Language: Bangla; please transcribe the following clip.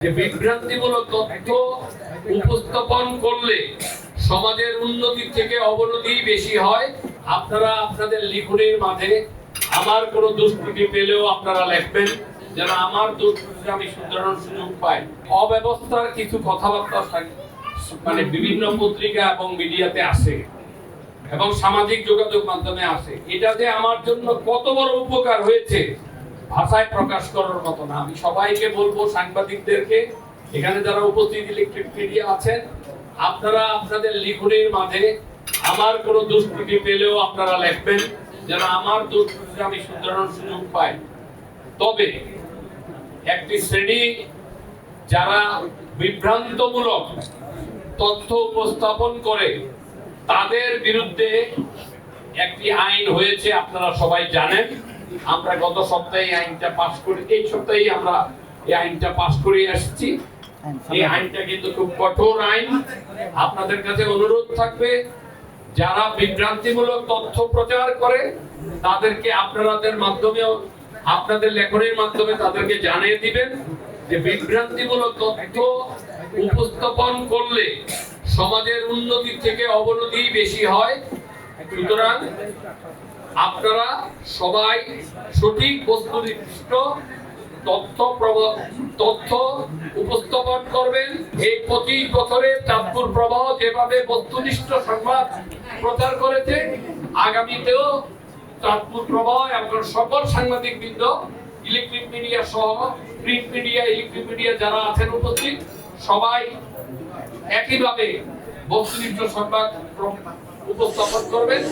যে বিভ্রান্তিমূলক তথ্য উপস্থাপন করলে সমাজের উন্নতি থেকে অবনতি বেশি হয়। আপনারা আপনাদের লিখনের মাঝে আমার কোনো দুষ্কৃতি পেলেও আপনারা লিখবেন, যেন আমার দুষ্কৃতি আমি শুধরানোর সুযোগ পাই। অব্যবস্থার কিছু কথাবার্তা মানে বিভিন্ন পত্রিকা এবং মিডিয়াতে আসে এবং সামাজিক যোগাযোগ মাধ্যমে আসে, এটা যে আমার জন্য কত বড় উপকার হয়েছে ভাষায় প্রকাশ করার মতো না। আমি সবাইকে বলবো, সাংবাদিকদেরকে, এখানে যারা উপস্থিত ইলেকট্রিক মিডিয়া আছেন, আপনারা আপনাদের লিখনের মাঝে আমার কোনো দুষ্কৃতি পেলেও আপনারা লিখবেন, যেন আমার দুষ্কৃতি আমি শুধরানোর সুযোগ পাই। তবে একটি শ্রেণী যারা বিভ্রান্তমূলক তথ্য উপস্থাপন করে তাদের বিরুদ্ধে একটি আইন হয়েছে, আপনারা সবাই জানেন। আমরা গত সপ্তাহে আইনটা পাস করি, এই সপ্তাহে আমরা এই আইনটা পাস করে আসছি। এই আইনটা কিন্তু খুব কঠোর আইন। আপনাদের কাছে অনুরোধ থাকবে, যারা বিভ্রান্তিমূলক তথ্য প্রচার করে তাদেরকে আপনাদের মাধ্যমেও, আপনাদের লেখনের মাধ্যমে তাদেরকে জানিয়ে দিবেন যে বিভ্রান্তিমূলক তথ্য উপস্থাপন করলে সমাজের উন্নতি থেকে অবনতি বেশি হয়। সুতরাং আপনারা সবাই সঠিক বস্তুনিষ্ঠ তথ্য উপস্থাপন করবেন। এই 25 বছরের চাঁদপুর প্রবাহ যেভাবে বস্তুনিষ্ঠ সংবাদ প্রচার করেছে, আগামীতেও চাঁদপুর প্রবাহ এবং সকল সাংবাদিকবৃন্দ, ইলেকট্রিক মিডিয়া সহ প্রিন্ট মিডিয়া, ইলেকট্রিক মিডিয়া যারা আছেন উপস্থিত, সবাই একইভাবে বস্তুনিষ্ঠ সংবাদ উপস্থাপন করবেন।